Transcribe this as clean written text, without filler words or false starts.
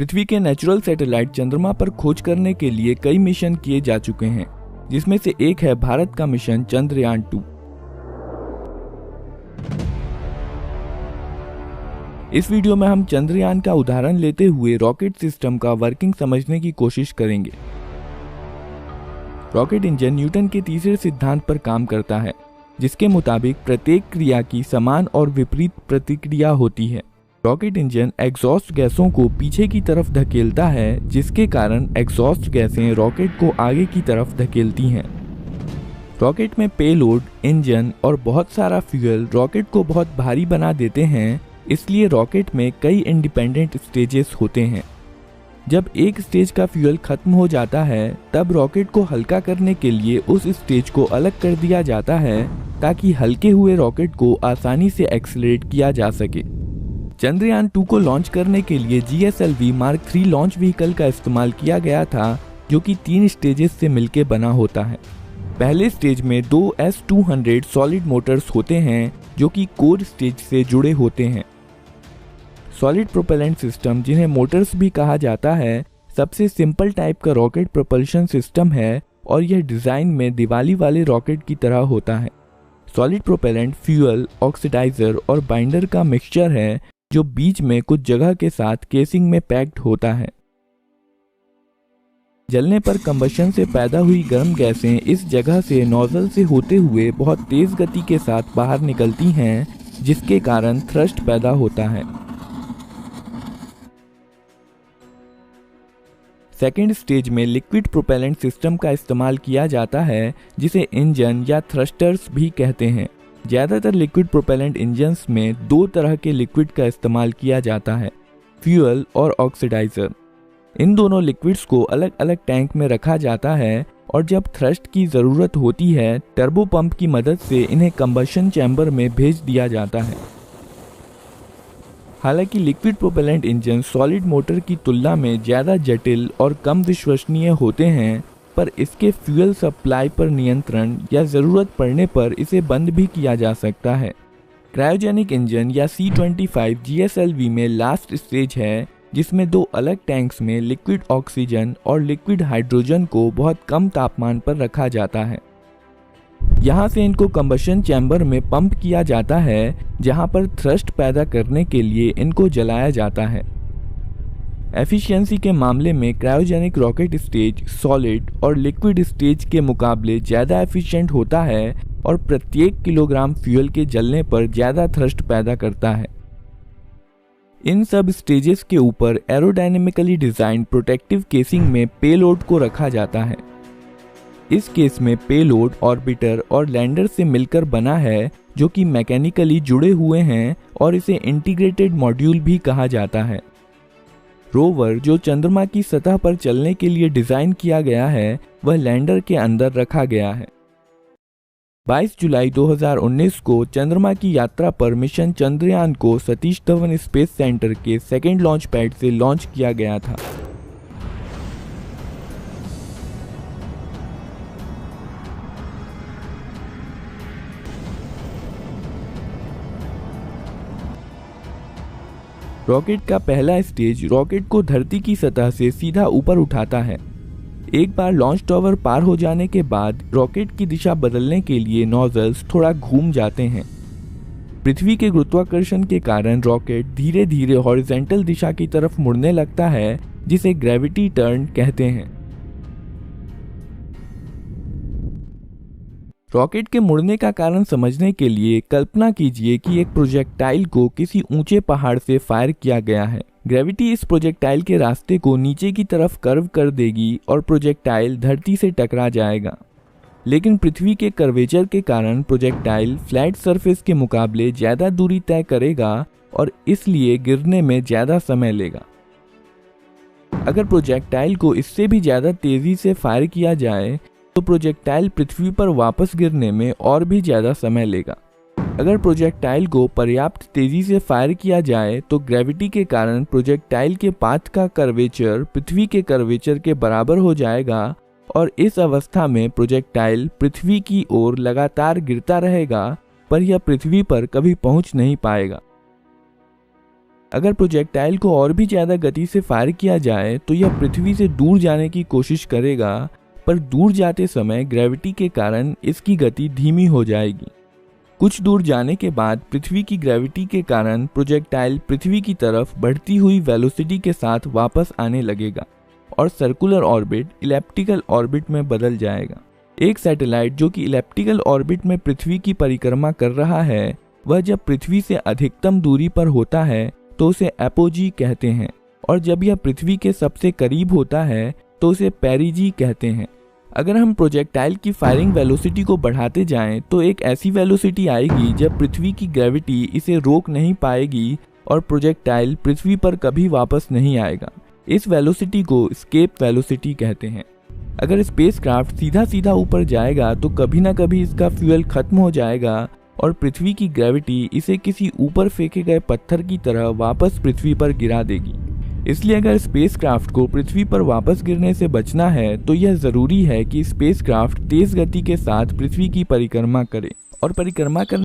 पृथ्वी के natural satellite चंद्रमा पर खोज करने के लिए कई मिशन किए जा चुके हैं, जिसमें से एक है भारत का मिशन चंद्रयान 2। इस वीडियो में हम चंद्रयान का उदाहरण लेते हुए रॉकेट सिस्टम का वर्किंग समझने की कोशिश करेंगे। रॉकेट इंजन न्यूटन के तीसरे सिद्धांत पर काम करता है, जिसके मुताबिक प्रत्येक क्रिया की समान और विपरीत प्रतिक्रिया होती है। रॉकेट इंजन एग्जॉस्ट गैसों को पीछे की तरफ धकेलता है, जिसके कारण एग्जॉस्ट गैसें रॉकेट को आगे की तरफ धकेलती हैं। रॉकेट में पेलोड, इंजन और बहुत सारा फ्यूल रॉकेट को बहुत भारी बना देते हैं, इसलिए रॉकेट में कई इंडिपेंडेंट स्टेजेस होते हैं। जब एक स्टेज का फ्यूल खत्म हो जाता है, तब रॉकेट को हल्का करने के लिए उस स्टेज को अलग कर दिया जाता है, ताकि हल्के हुए रॉकेट को आसानी से एक्सेलरेट किया जा सके। चंद्रयान 2 को लॉन्च करने के लिए GSLV Mark 3 लॉन्च व्हीकल का इस्तेमाल किया गया था, जो कि 3 स्टेजेस से मिलकर बना होता है। पहले स्टेज में 2 S200 सॉलिड मोटर्स होते हैं, जो कि कोर स्टेज से जुड़े होते हैं। सॉलिड प्रोपेलेंट सिस्टम, जिन्हें मोटर्स भी कहा जाता है, सबसे सिंपल टाइप का रॉकेट प्रोपल्शन सिस्टम है और यह डिज़ाइन में दिवाली वाले रॉकेट की तरह होता है। सॉलिड प्रोपेलेंट फ्यूल, ऑक्सीडाइजर और बाइंडर का मिक्सचर है, जो बीच में कुछ जगह के साथ केसिंग में पैक्ड होता है। जलने पर कंबशन से पैदा हुई गर्म गैसें इस जगह से नोजल से होते हुए बहुत तेज गति के साथ बाहर निकलती हैं, जिसके कारण थ्रस्ट पैदा होता है। सेकेंड स्टेज में लिक्विड प्रोपेलेंट सिस्टम का इस्तेमाल किया जाता है, जिसे इंजन या थ्रस्टर्स भी कहते हैं। ज़्यादातर लिक्विड प्रोपेलेंट इंजन्स में 2 तरह के लिक्विड का इस्तेमाल किया जाता है, फ्यूल और ऑक्सीडाइजर। इन दोनों लिक्विड्स को अलग अलग टैंक में रखा जाता है और जब थ्रस्ट की ज़रूरत होती है, टर्बो पंप की मदद से इन्हें कंबशन चैम्बर में भेज दिया जाता है। हालांकि liquid propellant engine solid motor की तुलना में ज़्यादा जटिल और कम विश्वसनीय होते हैं, पर इसके फ्यूल सप्लाई पर नियंत्रण या ज़रूरत पड़ने पर इसे बंद भी किया जा सकता है। क्रायोजेनिक इंजन या C-25 GSLV में लास्ट स्टेज है, जिसमें 2 अलग टैंक्स में लिक्विड ऑक्सीजन और लिक्विड हाइड्रोजन को बहुत कम तापमान पर रखा जाता है। यहाँ से इनको कंबशन चैम्बर में पंप किया जाता है, जहाँ पर थ्रस्ट पैदा करने के लिए इनको जलाया जाता है। एफिशिएंसी के मामले में क्रायोजेनिक रॉकेट स्टेज सॉलिड और लिक्विड स्टेज के मुकाबले ज़्यादा एफिशिएंट होता है और प्रत्येक किलोग्राम फ्यूल के जलने पर ज़्यादा थ्रस्ट पैदा करता है। इन सब स्टेजेस के ऊपर एरोडायनेमिकली डिज़ाइन प्रोटेक्टिव केसिंग में पेलोड को रखा जाता है। इस केस में पेलोड ऑर्बिटर और लैंडर से मिलकर बना है, जो कि मैकेनिकली जुड़े हुए हैं और इसे इंटीग्रेटेड मॉड्यूल भी कहा जाता है। रोवर, जो चंद्रमा की सतह पर चलने के लिए डिज़ाइन किया गया है, वह लैंडर के अंदर रखा गया है। 22 जुलाई 2019 को चंद्रमा की यात्रा पर मिशन चंद्रयान को सतीश धवन स्पेस सेंटर के सेकेंड लॉन्च पैड से लॉन्च किया गया था। रॉकेट का पहला स्टेज रॉकेट को धरती की सतह से सीधा ऊपर उठाता है। एक बार लॉन्च टावर पार हो जाने के बाद रॉकेट की दिशा बदलने के लिए नोजल्स थोड़ा घूम जाते हैं। पृथ्वी के गुरुत्वाकर्षण के कारण रॉकेट धीरे धीरे हॉरिजॉन्टल दिशा की तरफ मुड़ने लगता है, जिसे ग्रेविटी टर्न कहते हैं। रॉकेट के मुड़ने का कारण समझने के लिए कल्पना कीजिए कि एक प्रोजेक्टाइल को किसी ऊंचे पहाड़ से फायर किया गया है। ग्रेविटी इस प्रोजेक्टाइल के रास्ते को नीचे की तरफ कर्व कर देगी और प्रोजेक्टाइल धरती से टकरा जाएगा। लेकिन पृथ्वी के कर्वेचर के कारण प्रोजेक्टाइल फ्लैट सरफेस के मुकाबले ज़्यादा दूरी तय करेगा और इसलिए गिरने में ज़्यादा समय लेगा। अगर प्रोजेक्टाइल को इससे भी ज़्यादा तेज़ी से फायर किया जाए, तो प्रोजेक्टाइल पृथ्वी पर वापस गिरने में और भी ज़्यादा समय लेगा। अगर प्रोजेक्टाइल को पर्याप्त तेज़ी से फायर किया जाए, तो ग्रेविटी के कारण प्रोजेक्टाइल के पाथ का कर्वेचर पृथ्वी के कर्वेचर के बराबर हो जाएगा और इस अवस्था में प्रोजेक्टाइल पृथ्वी की ओर लगातार गिरता रहेगा, पर यह पृथ्वी पर कभी पहुंच नहीं पाएगा। अगर प्रोजेक्टाइल को और भी ज़्यादा गति से फायर किया जाए तो यह पृथ्वी से दूर जाने की कोशिश करेगा, पर दूर जाते समय ग्रेविटी के कारण इसकी गति धीमी हो जाएगी। कुछ दूर जाने के बाद पृथ्वी की ग्रेविटी के कारण प्रोजेक्टाइल पृथ्वी की तरफ बढ़ती हुई वेलोसिटी के साथ वापस आने लगेगा और सर्कुलर ऑर्बिट इलिप्टिकल ऑर्बिट में बदल जाएगा। एक सैटेलाइट जो कि इलिप्टिकल ऑर्बिट में पृथ्वी की परिक्रमा कर रहा है, वह जब पृथ्वी से अधिकतम दूरी पर होता है तो उसे एपोजी कहते हैं, और जब यह पृथ्वी के सबसे करीब होता है तो उसे पेरिजी कहते हैं। अगर हम प्रोजेक्टाइल की फायरिंग वेलोसिटी को बढ़ाते जाएं तो एक ऐसी वेलोसिटी आएगी जब पृथ्वी की ग्रेविटी इसे रोक नहीं पाएगी और प्रोजेक्टाइल पृथ्वी पर कभी वापस नहीं आएगा। इस वेलोसिटी को एस्केप वेलोसिटी कहते हैं। अगर स्पेसक्राफ्ट सीधा सीधा ऊपर जाएगा तो कभी ना कभी इसका फ्यूल खत्म हो जाएगा और पृथ्वी की ग्रेविटी इसे किसी ऊपर फेंके गए पत्थर की तरह वापस पृथ्वी पर गिरा देगी। इसलिए अगर स्पेसक्राफ्ट को पृथ्वी पर वापस गिरने से बचना है तो यह जरूरी है कि स्पेसक्राफ्ट तेज गति के साथ पृथ्वी की परिक्रमा करे और परिक्रमा करने